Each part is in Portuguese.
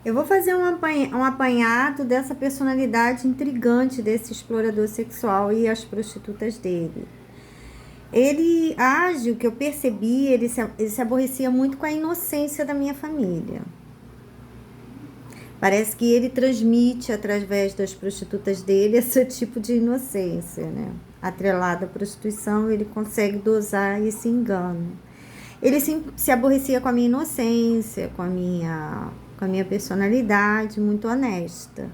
Eu vou fazer um apanhado dessa personalidade intrigante desse explorador sexual e as prostitutas dele. Ele age, o que eu percebi, ele se aborrecia muito com a inocência da minha família. Parece que ele transmite, através das prostitutas dele, esse tipo de inocência, né? Atrelado à prostituição, ele consegue dosar esse engano. Ele se aborrecia com a minha inocência, com a minha personalidade muito honesta.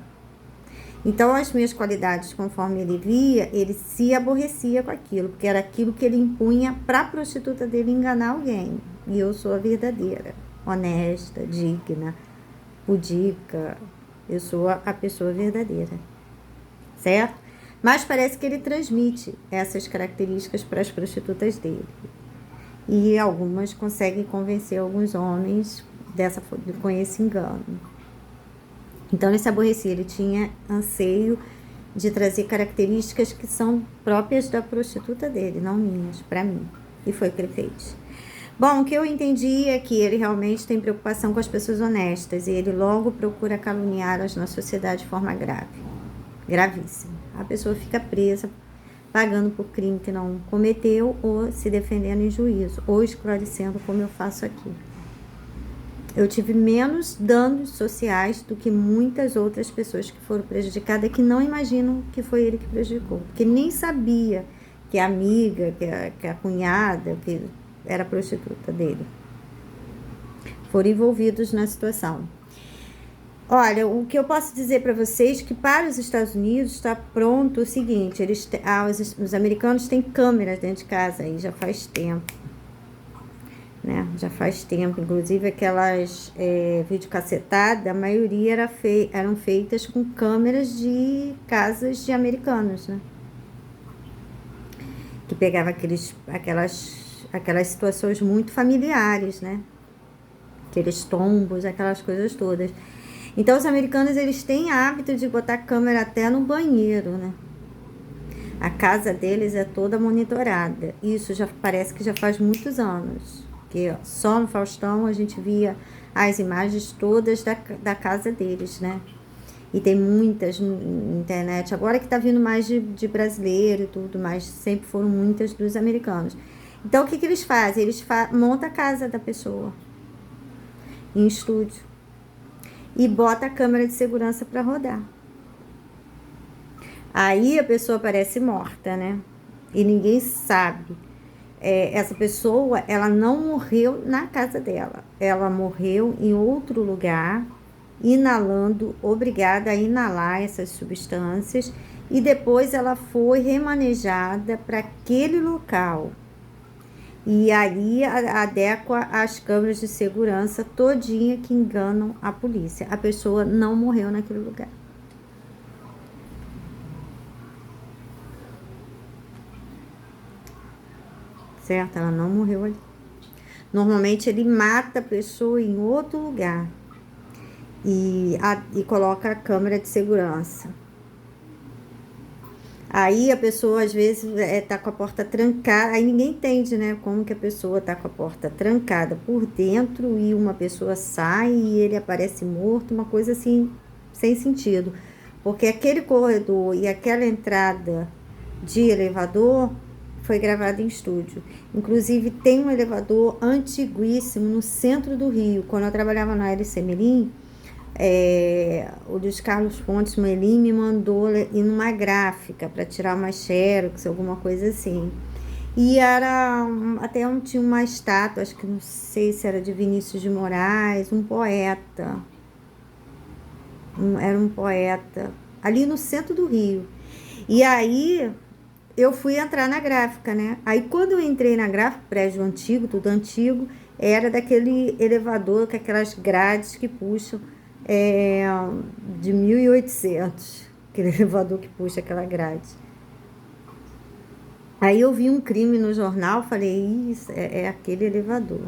Então, as minhas qualidades, conforme ele via, ele se aborrecia com aquilo, porque era aquilo que ele impunha para a prostituta dele enganar alguém. E eu sou a verdadeira, honesta, digna, pudica. Eu sou a pessoa verdadeira, certo? Mas parece que ele transmite essas características para as prostitutas dele. E algumas conseguem convencer alguns homens com esse engano. Então, ele se aborrecia, ele tinha anseio de trazer características que são próprias da prostituta dele, não minhas, para mim. E foi o que ele fez. Bom, o que eu entendi é que ele realmente tem preocupação com as pessoas honestas e ele logo procura caluniá-las na sociedade de forma grave, gravíssima. A pessoa fica presa, pagando por crime que não cometeu ou se defendendo em juízo, ou esclarecendo como eu faço aqui. Eu tive menos danos sociais do que muitas outras pessoas que foram prejudicadas, que não imaginam que foi ele que prejudicou, que nem sabia que a amiga, que a cunhada, que era prostituta dele, foram envolvidos na situação. Olha, o que eu posso dizer para vocês é que para os Estados Unidos está pronto o seguinte, os americanos têm câmeras dentro de casa aí já faz tempo. Né? Já faz tempo, inclusive aquelas videocassetadas, a maioria eram feitas com câmeras de casas de americanos, né? Que pegava aquelas situações muito familiares, né? Aqueles tombos, aquelas coisas todas. Então, os americanos, eles têm hábito de botar câmera até no banheiro, né? A casa deles é toda monitorada. Isso já parece que já faz muitos anos. Porque só no Faustão a gente via as imagens todas da casa deles, né? E tem muitas na internet. Agora que tá vindo mais de brasileiro e tudo, mas sempre foram muitas dos americanos. Então, o que eles fazem? Eles montam a casa da pessoa em estúdio e bota a câmera de segurança para rodar. Aí a pessoa parece morta, né? E ninguém sabe. Essa pessoa, ela não morreu na casa dela. Ela morreu em outro lugar, inalando, obrigada a inalar essas substâncias. E depois ela foi remanejada para aquele local. E ali adequa as câmeras de segurança todinha que enganam a polícia. A pessoa não morreu naquele lugar. Certo? Ela não morreu ali. Normalmente ele mata a pessoa em outro lugar e coloca a câmera de segurança. Aí a pessoa às vezes tá com a porta trancada, aí ninguém entende, né, como que a pessoa tá com a porta trancada por dentro e uma pessoa sai e ele aparece morto, uma coisa assim, sem sentido. Porque aquele corredor e aquela entrada de elevador foi gravado em estúdio. Inclusive, tem um elevador antiguíssimo no centro do Rio. Quando eu trabalhava na LC Melim, o Luiz Carlos Fontes Melim me mandou ir numa gráfica para tirar uma xerox, alguma coisa assim. E tinha uma estátua, acho que não sei se era de Vinícius de Moraes, um poeta. Era um poeta, ali no centro do Rio. E aí eu fui entrar na gráfica, né? Aí quando eu entrei na gráfica, prédio antigo, tudo antigo, era daquele elevador com aquelas grades que puxam de 1800, aquele elevador que puxa aquela grade. Aí eu vi um crime no jornal, falei, isso é aquele elevador.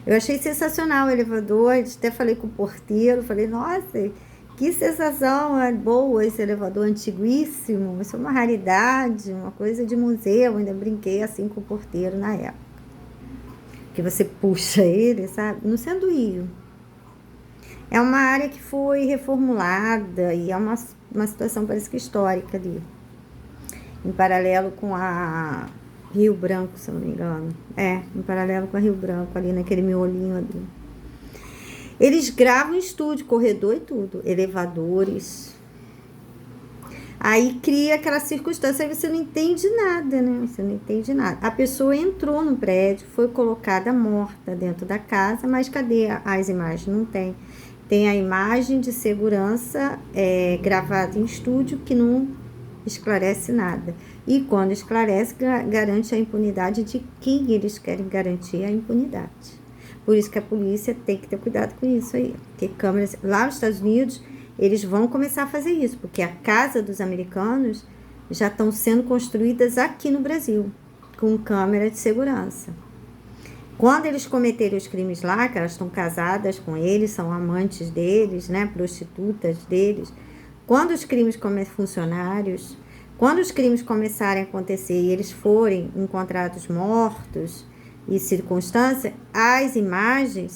Eu achei sensacional o elevador, até falei com o porteiro, falei, nossa, que sensação boa esse elevador antiguíssimo, isso é uma raridade, uma coisa de museu, ainda brinquei assim com o porteiro na época. Que você puxa ele, sabe? No centro do Rio. É uma área que foi reformulada e é uma situação, parece que histórica ali. Em paralelo com a Rio Branco, se eu não me engano. Em paralelo com a Rio Branco, ali naquele miolinho ali. Eles gravam em estúdio, corredor e tudo, elevadores. Aí cria aquela circunstância, aí você não entende nada, né? Você não entende nada. A pessoa entrou no prédio, foi colocada morta dentro da casa, mas cadê as imagens? Não tem. Tem a imagem de segurança gravada em estúdio que não esclarece nada. E quando esclarece, garante a impunidade de quem eles querem garantir a impunidade. Por isso que a polícia tem que ter cuidado com isso aí. Porque câmeras lá nos Estados Unidos, eles vão começar a fazer isso, porque a casa dos americanos já estão sendo construídas aqui no Brasil, com câmera de segurança. Quando eles cometerem os crimes lá, que elas estão casadas com eles, são amantes deles, né, prostitutas deles, quando os crimes funcionários, quando os crimes começarem a acontecer e eles forem encontrados mortos e circunstâncias, as imagens